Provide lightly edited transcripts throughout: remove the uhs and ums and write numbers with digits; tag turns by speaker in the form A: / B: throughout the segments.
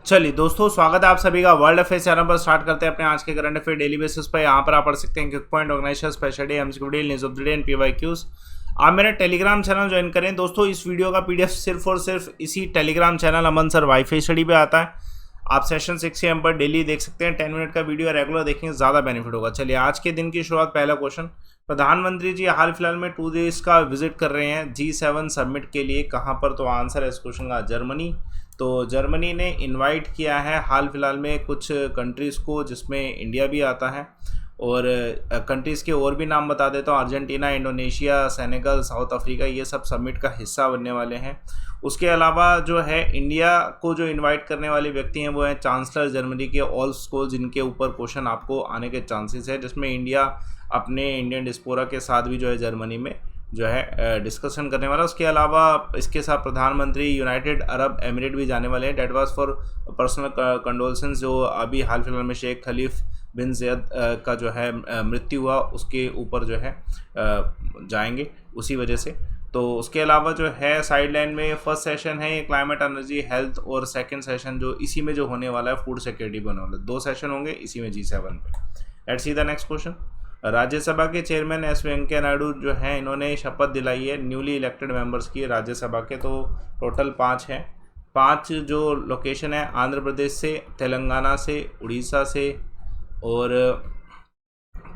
A: चलिए दोस्तों, स्वागत है आप सभी का वर्ल्ड अफेयर चैनल पर। स्टार्ट करते हैं अपने आज के करंट अफेयर डेली बेसिस पर। यहाँ पर आप पढ़ सकते हैं quick point, organisation, special day, MCQ, news of the day and PYQs. आप मेरा टेलीग्राम चैनल ज्वाइन करें दोस्तों। इस वीडियो का पीडीएफ सिर्फ और सिर्फ इसी टेलीग्राम चैनल अमन सर वाईफाई स्टडी पे आता है। आप सेशन 6 AM पर डेली देख सकते हैं। 10 मिनट का वीडियो रेगुलर देखेंगे, ज़्यादा बेनिफिट होगा। चलिए आज के दिन की शुरुआत, पहला क्वेश्चन। प्रधानमंत्री जी हाल फिलहाल में 2 डेज का विजिट कर रहे हैं G7 समिट के लिए। कहाँ पर? तो आंसर है इस क्वेश्चन का जर्मनी। तो जर्मनी ने इनवाइट किया है हाल फिलहाल में कुछ कंट्रीज़ को, जिसमें इंडिया भी आता है। और कंट्रीज़ के और भी नाम बता देता हूँ। Argentina, Indonesia, Senegal, south Africa, ये सब समिट का हिस्सा बनने वाले हैं। उसके अलावा जो है इंडिया को जो इनवाइट करने वाले व्यक्ति हैं वो हैं चांसलर जर्मनी के ऑल स्कोल, जिनके ऊपर क्वेश्चन आपको आने के चांसेस है, जिसमें इंडिया अपने इंडियन डिस्पोरा के साथ भी जो है जर्मनी में जो है डिस्कशन करने वाला। उसके अलावा इसके साथ प्रधानमंत्री यूनाइटेड अरब एमिरेट भी जाने वाले हैं। That was for personal condolences, जो अभी हाल फिलहाल में शेख खलीफ बिन जैद का जो है मृत्यु हुआ, उसके ऊपर जो है जाएंगे उसी वजह से। तो उसके अलावा जो है साइडलाइन में फर्स्ट सेशन है ये क्लाइमेट, एनर्जी, हेल्थ, और सेकंड सेशन जो इसी में जो होने वाला है फूड सिक्योरिटी बने वाला है। 2 सेशन होंगे इसी में G7 पे। Let's see the next question. Rajya Sabha के चेयरमैन एस वेंकैया नायडू जो हैं, इन्होंने शपथ दिलाई है न्यूली इलेक्टेड मेंबर्स की राज्यसभा के। तो टोटल 5 हैं। 5 जो लोकेशन है आंध्र प्रदेश से, तेलंगाना से, उड़ीसा से, और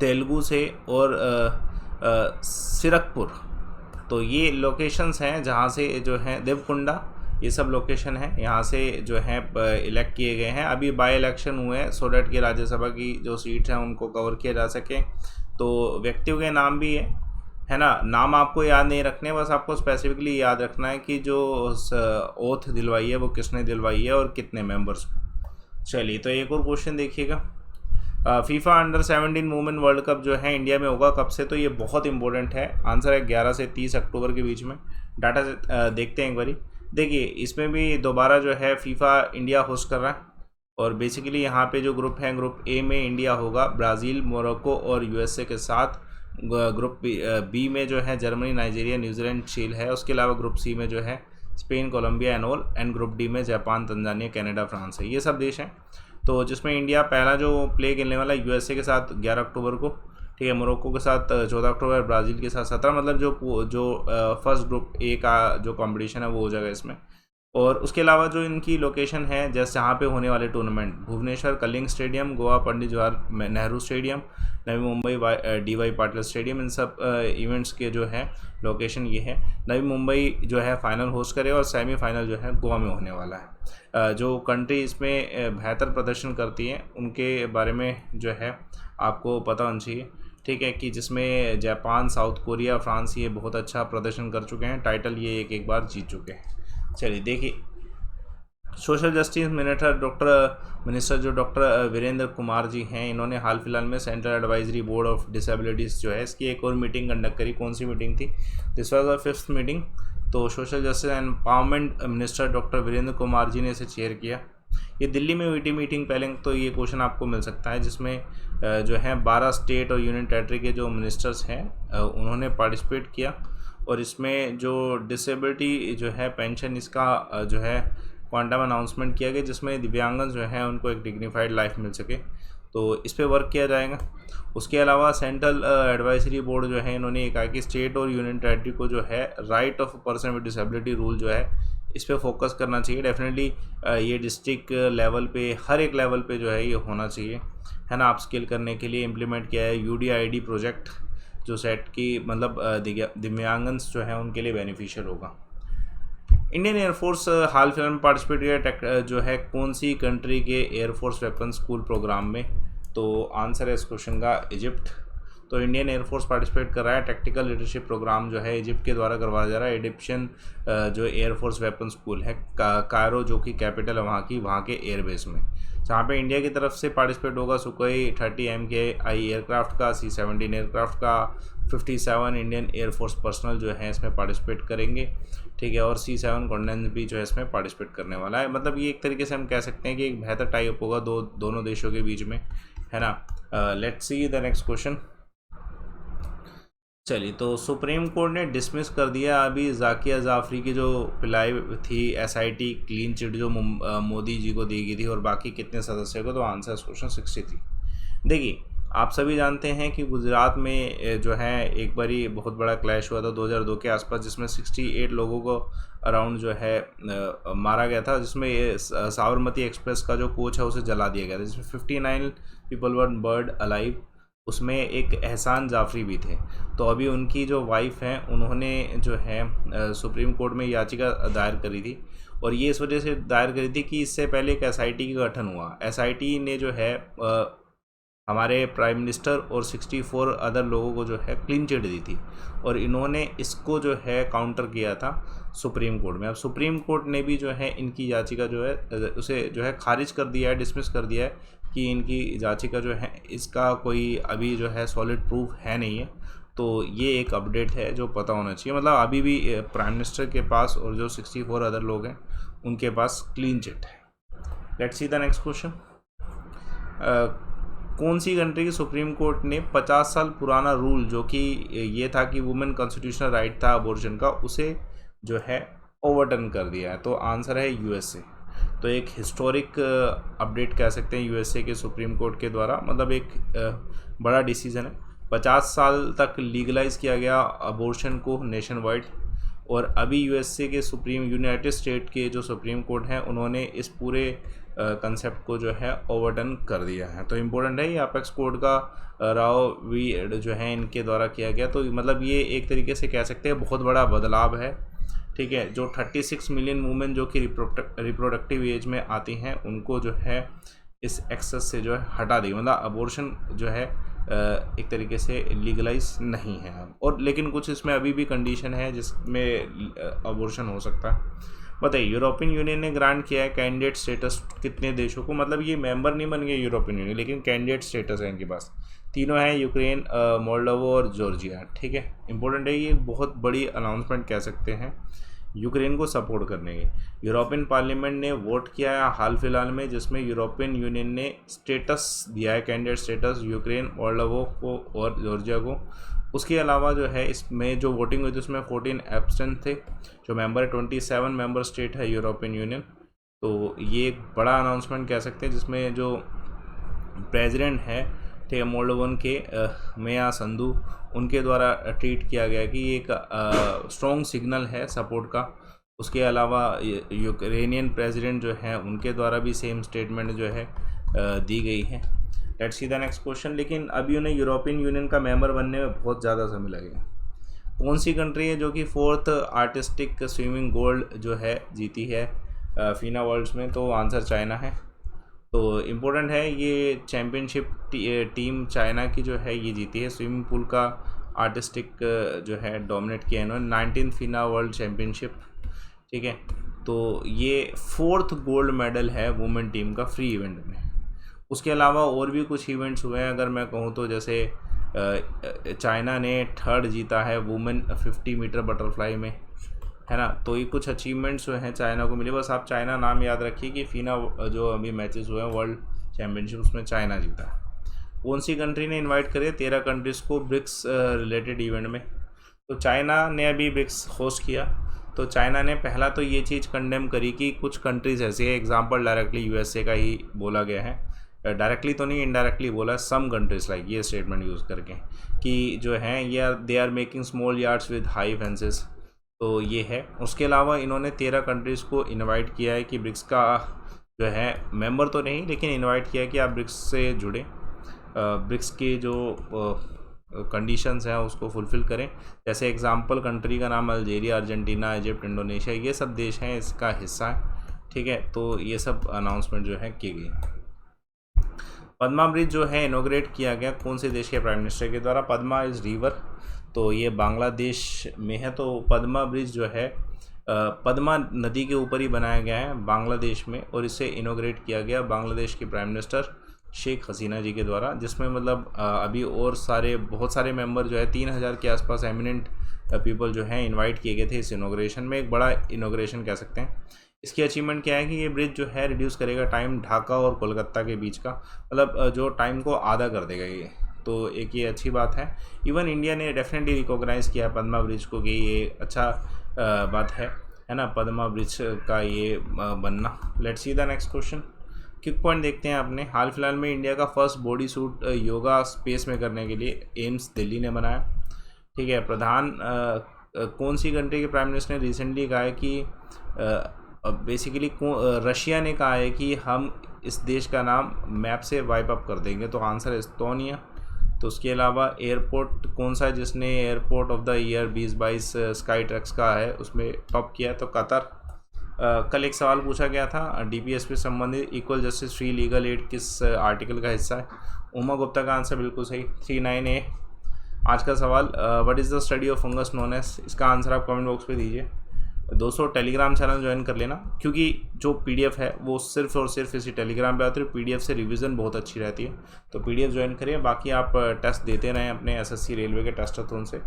A: तेलुगु से, और सिरकपुर। तो ये लोकेशंस हैं जहाँ से जो है देवकुंडा, ये सब लोकेशन है यहाँ से जो है इलेक्ट किए गए हैं। अभी बाई इलेक्शन हुए हैं सो डैट कि राज्यसभा की जो सीट्स हैं उनको कवर किया जा सके। तो व्यक्तियों के नाम भी है ना। नाम आपको याद नहीं रखने, बस आपको स्पेसिफिकली याद रखना है कि जो ओथ दिलवाई है वो किसने दिलवाई है और कितने मेंबर्स को। चलिए तो एक और क्वेश्चन देखिएगा। FIFA under 17 women world cup जो है इंडिया में होगा कब से? तो ये बहुत इंपॉर्टेंट है। आंसर है 11 से 30 अक्टूबर के बीच में। डाटा देखते हैं एक बारी। देखिए इसमें भी दोबारा जो है फीफा इंडिया होस्ट कर रहा है। और बेसिकली यहाँ पे जो ग्रुप है, ग्रुप ए में इंडिया होगा ब्राज़ील, मोरक्को और यूएसए के साथ। ग्रुप बी में जो है जर्मनी, नाइजीरिया, न्यूजीलैंड, चील है। उसके अलावा ग्रुप सी में जो है Spain, Colombia and all. And group D में जापान, तंजानिया, कनाडा, फ्रांस है। ये सब देश हैं। तो जिसमें इंडिया पहला जो प्ले खेलने वाला है यूएसए के साथ 11 अक्टूबर को, ठीक है। मोरक्को के साथ 14 अक्टूबर, ब्राज़ील के साथ 17। मतलब जो फर्स्ट ग्रुप ए का जो कंपटीशन है वो हो जाएगा इसमें। और उसके अलावा जो इनकी लोकेशन है, जैसे जहाँ पे होने वाले tournament, Bhubaneswar Kalinga stadium, Goa Pandit Jawahar Nehru stadium, Navi Mumbai DY Patil stadium, इन सब इवेंट्स के जो है लोकेशन ये है। नवी मुंबई जो है फाइनल होस्ट करेगा और सेमीफाइनल जो है गोवा में होने वाला है। जो कंट्री इसमें बेहतर प्रदर्शन करती हैं उनके बारे में जो है आपको पता होना चाहिए, ठीक है। कि जिसमें जापान, साउथ कोरिया, फ्रांस, ये बहुत अच्छा प्रदर्शन कर चुके हैं। टाइटल ये एक बार जीत चुके हैं। चलिए देखिए, सोशल जस्टिस मिनिस्टर जो डॉक्टर वीरेंद्र कुमार जी हैं, इन्होंने हाल फिलहाल में central advisory board of disabilities जो है इसकी एक और मीटिंग कंडक्ट करी। कौन सी मीटिंग थी? This was the 5th meeting. तो social justice and empowerment minister doctor Virendra Kumar ji ने इसे चेयर किया। ये दिल्ली में हुई थी मीटिंग पहले। तो ये क्वेश्चन आपको मिल सकता है, जिसमें जो है 12 स्टेट और यूनियन टेरेटरी के जो मिनिस्टर्स हैं उन्होंने पार्टिसिपेट किया। और इसमें जो डिसेबिलिटी जो है पेंशन, इसका जो है क्वांटम अनाउंसमेंट किया गया, जिसमें दिव्यांगन जो है उनको एक डिग्निफाइड लाइफ मिल सके। तो इस पे वर्क किया जाएगा। उसके अलावा सेंट्रल एडवाइजरी बोर्ड जो है इन्होंने ये कहा कि स्टेट और यूनियन टेरेटरी को जो है right of person with disability rule जो है इस पे फोकस करना चाहिए। डेफिनेटली ये डिस्ट्रिक्ट लेवल पे, हर एक लेवल पे जो है ये होना चाहिए, है ना। आप स्किल करने के लिए इम्प्लीमेंट किया है UDID प्रोजेक्ट, जो सेट की मतलब दिव्यांगन जो है उनके लिए बेनिफिशियल होगा। इंडियन एयरफोर्स हाल फिलहाल में पार्टिसिपेट किया जो है कौन सी कंट्री के एयरफोर्स वेपन स्कूल प्रोग्राम में? तो आंसर है इस क्वेश्चन का इजिप्ट। तो इंडियन एयरफोर्स पार्टिसिपेट कर रहा है। टेक्टिकल लीडरशिप प्रोग्राम जो है इजिप्ट के द्वारा करवाया जा रहा है। इजिप्शियन जो एयरफोर्स वेपन स्कूल है कायरो, जो कि कैपिटल है वहाँ के एयरबेस में, जहाँ पे इंडिया की तरफ से पार्टिसिपेट होगा सुकोई 30 MKI एयरक्राफ्ट का, C-17 एयरक्राफ्ट का, 57 इंडियन एयरफोर्स पर्सनल जो है इसमें पार्टिसिपेट करेंगे, ठीक है। और C-7 कॉर्डिनेशन भी जो है इसमें पार्टिसिपेट करने वाला है। मतलब ये एक तरीके से हम कह सकते हैं कि एक बेहतर टाई अप होगा दोनों देशों के बीच में, है ना। Let's see the next question. चलिए, तो सुप्रीम कोर्ट ने डिसमिस कर दिया अभी जाकिया जाफरी की जो पिलाई थी एसआईटी क्लीन चिट जो मोदी जी को दी गई थी, और बाकी कितने सदस्य को, तो आंसर इस क्वेश्चन 63। देखिए, आप सभी जानते हैं कि गुजरात में जो है एक बारी बहुत बड़ा क्लैश हुआ था 2002 के आसपास, जिसमें 68 लोगों को अराउंड जो है मारा गया था, जिसमें ये साबरमती एक्सप्रेस का जो कोच है उसे जला दिया गया था, जिसमें 59 पीपल वर बर्ड अलाइव। उसमें एक एहसान जाफरी भी थे। तो अभी उनकी जो वाइफ हैं उन्होंने जो है सुप्रीम कोर्ट में याचिका दायर करी थी, और ये इस वजह से दायर करी थी कि इससे पहले एक एसआईटी का गठन हुआ। एसआईटी ने जो है हमारे प्राइम मिनिस्टर और 64 अदर लोगों को जो है क्लीन चिट दी थी, और इन्होंने इसको जो है काउंटर किया था सुप्रीम कोर्ट में। अब सुप्रीम कोर्ट ने भी जो है इनकी याचिका जो है उसे जो है खारिज कर दिया है, डिसमिस कर दिया है कि इनकी याचिका जो है इसका कोई अभी जो है सॉलिड प्रूफ है नहीं है। तो ये एक अपडेट है जो पता होना चाहिए, मतलब अभी भी प्राइम मिनिस्टर के पास और जो 64 अदर लोग हैं उनके पास क्लीन चिट है। Let's see the next question. कौन सी कंट्री की सुप्रीम कोर्ट ने 50 साल पुराना रूल जो कि ये था कि वुमेन कॉन्स्टिट्यूशनल राइट था अबॉर्शन का, उसे जो है ओवरटर्न कर दिया है? तो आंसर है यूएसए। तो एक हिस्टोरिक अपडेट कह सकते हैं यूएसए के सुप्रीम कोर्ट के द्वारा, मतलब एक बड़ा डिसीजन है। 50 साल तक लीगलाइज किया गया अबॉर्शन को नेशन वाइड, और अभी यूएसए के यूनाइटेड स्टेट के जो सुप्रीम कोर्ट हैं उन्होंने इस पूरे कंसेप्ट को जो है ओवरटर्न कर दिया है। तो इम्पोर्टेंट है ये अपेक्स कोर्ट का राव वी जो है इनके द्वारा किया गया। तो मतलब ये एक तरीके से कह सकते हैं बहुत बड़ा बदलाव है, ठीक है। जो 36 मिलियन वुमेन जो कि रिप्रोडक्टिव एज में आती हैं उनको जो है इस एक्सेस से जो है हटा दी, मतलब अबॉर्शन जो है एक तरीके से लीगलाइज नहीं है। और लेकिन कुछ इसमें अभी भी कंडीशन है जिसमें अबॉर्शन हो सकता है। बताइए, यूरोपियन यूनियन ने ग्रांट किया है कैंडिडेट स्टेटस कितने देशों को? मतलब ये मेंबर नहीं बन गए यूरोपियन यूनियन, लेकिन कैंडिडेट स्टेटस है इनके पास। तीनों हैं, यूक्रेन, मोल्डोवा और जॉर्जिया, ठीक है। इंपॉर्टेंट है, ये बहुत बड़ी अनाउंसमेंट कह सकते हैं यूक्रेन को सपोर्ट करने की। यूरोपियन पार्लियामेंट ने वोट किया है हाल फिलहाल में, जिसमें यूरोपियन यूनियन ने स्टेटस दिया है, कैंडिडेट स्टेटस, यूक्रेन, मोल्डोवा को और जॉर्जिया को। उसके अलावा जो है इसमें जो वोटिंग हुई थी उसमें 14 एब्सेंट थे। जो मेंबर है 27 मेंबर स्टेट है यूरोपियन यूनियन। तो ये एक बड़ा अनाउंसमेंट कह सकते हैं, जिसमें जो प्रेसिडेंट है, ठीक है, मोल्डोवन के मेया संधू, उनके द्वारा ट्वीट किया गया कि ये एक स्ट्रॉन्ग सिग्नल है सपोर्ट का। उसके अलावा यूक्रेनियन प्रेसिडेंट जो है उनके द्वारा भी सेम स्टेटमेंट जो है दी गई है। Let's see the next question. लेकिन अभी उन्हें यूरोपियन यूनियन का मेंबर बनने में बहुत ज़्यादा समय लगेगा। कौन सी कंट्री है जो कि 4th आर्टिस्टिक स्विमिंग गोल्ड जो है जीती है फीना वर्ल्ड्स में? तो आंसर चाइना है। तो इम्पोर्टेंट है, ये चैम्पियनशिप टीम चाइना की जो है ये जीती है। स्विमिंग पूल का आर्टिस्टिक जो है डोमिनेट किया इन्होंने 19th फीना वर्ल्ड चैम्पियनशिप, ठीक है। तो ये 4th गोल्ड मेडल है वुमेन टीम का फ्री इवेंट में। उसके अलावा और भी कुछ इवेंट्स हुए हैं, अगर मैं कहूँ तो जैसे चाइना ने 3rd जीता है वुमेन 50 मीटर बटरफ्लाई में, है ना। तो ये कुछ अचीवमेंट्स जो हैं चाइना को मिले। बस आप चाइना नाम याद रखिए कि फीना जो अभी मैचेस हुए हैं वर्ल्ड चैम्पियनशिप उसमें चाइना जीता। कौन सी कंट्री ने इनवाइट करे 13 कंट्रीज़ को ब्रिक्स रिलेटेड इवेंट में? तो चाइना ने अभी ब्रिक्स होस्ट किया। तो चाइना ने पहला तो ये चीज़ कंडेम करी कि कुछ कंट्रीज़ ऐसे है, एग्जाम्पल डायरेक्टली यूएसए का ही बोला गया है, डायरेक्टली तो नहीं इनडायरेक्टली बोला, सम कंट्रीज लाइक, ये स्टेटमेंट यूज़ करके कि जो हैं ये they are making small yards with high fences. तो ये है। उसके अलावा इन्होंने 13 कंट्रीज़ को इनवाइट किया है कि ब्रिक्स का जो है मेंबर तो नहीं लेकिन इनवाइट किया है कि आप ब्रिक्स से जुड़ें, ब्रिक्स के जो कंडीशंस हैं उसको फुलफ़िल करें। जैसे एग्जांपल कंट्री का नाम अल्जीरिया, अर्जेंटीना, इजिप्ट, इंडोनेशिया, ये सब देश हैं इसका हिस्सा है, ठीक है। तो ये सब अनाउंसमेंट जो है की गई। पद्मा ब्रिज जो है इनोग्रेट किया गया कौन से देश के प्राइम मिनिस्टर के द्वारा? पद्मा इज़ रिवर, तो ये बांग्लादेश में है। तो पद्मा ब्रिज जो है पद्मा नदी के ऊपर ही बनाया गया है बांग्लादेश में, और इसे इनोग्रेट किया गया बांग्लादेश के प्राइम मिनिस्टर शेख हसीना जी के द्वारा, जिसमें मतलब अभी और बहुत सारे मेंबर जो है 3000 के आसपास एमिनेंट पीपल जो हैं इनवाइट किए गए थे इस इनोग्रेशन में। एक बड़ा इनोग्रेशन कह सकते हैं। इसकी अचीवमेंट क्या है कि ये ब्रिज जो है रिड्यूस करेगा टाइम ढाका और कोलकाता के बीच का, मतलब जो टाइम को आधा कर देगा ये, तो एक ये अच्छी बात है। इवन इंडिया ने डेफिनेटली रिकॉग्नाइज़ किया पद्मा ब्रिज को कि ये अच्छा बात है ना, पद्मा ब्रिज का ये बनना। Let's see the next question. Quick point देखते हैं आपने। हाल फिलहाल में इंडिया का first body suit yoga space में करने के लिए एम्स दिल्ली ने बनाया। ठीक है, कौन सी कंट्री के प्राइम मिनिस्टर ने रिसेंटली कहा है कि बेसिकली रशिया ने कहा है कि हम इस देश का नाम मैप से वाइप अप कर देंगे, तो आंसर है एस्टोनिया। तो उसके अलावा एयरपोर्ट कौन सा है जिसने airport of the year 2022 sky tracks का है उसमें टॉप किया है, तो कतर। कल एक सवाल पूछा गया था डीपीएस पे संबंधित, equal justice free legal aid किस आर्टिकल का हिस्सा है? उमा गुप्ता का आंसर बिल्कुल सही, 39A। आज का सवाल, what is the study of fungus known as? इसका आंसर आप कमेंट बॉक्स पे दीजिए। दोस्तों टेलीग्राम चैनल ज्वाइन कर लेना, क्योंकि जो पीडीएफ है वो सिर्फ और सिर्फ इसी टेलीग्राम पे आती है। पीडीएफ से रिवीजन बहुत अच्छी रहती है, तो पीडीएफ ज्वाइन करिए। बाकी आप टेस्ट देते रहें अपने एसएससी रेलवे के टेस्टाथन से।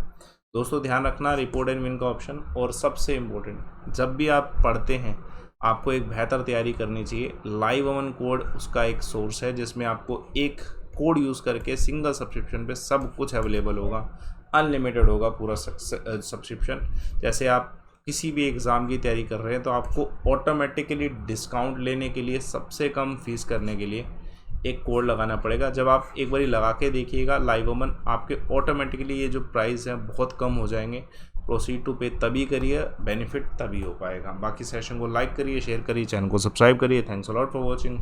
A: दोस्तों ध्यान रखना रिपोर्ट एंड विन का ऑप्शन। और सबसे इम्पोर्टेंट, जब भी आप पढ़ते हैं आपको एक बेहतर तैयारी करनी चाहिए। लाइव अमन कोड उसका एक सोर्स है जिसमें आपको एक कोड यूज़ करके सिंगल सब्सक्रिप्शन पे सब कुछ अवेलेबल होगा, अनलिमिटेड होगा पूरा सब्सक्रिप्शन। जैसे आप किसी भी एग्ज़ाम की तैयारी कर रहे हैं तो आपको ऑटोमेटिकली डिस्काउंट लेने के लिए, सबसे कम फीस करने के लिए एक कोड लगाना पड़ेगा। जब आप एक बारी लगा के देखिएगा लाइव अमन, आपके ऑटोमेटिकली ये जो प्राइस है बहुत कम हो जाएंगे। प्रोसीड टू पे तभी करिए, बेनिफिट तभी हो पाएगा। बाकी सेशन को लाइक करिए, शेयर करिए, चैनल को सब्सक्राइब करिए। Thanks a lot for watching.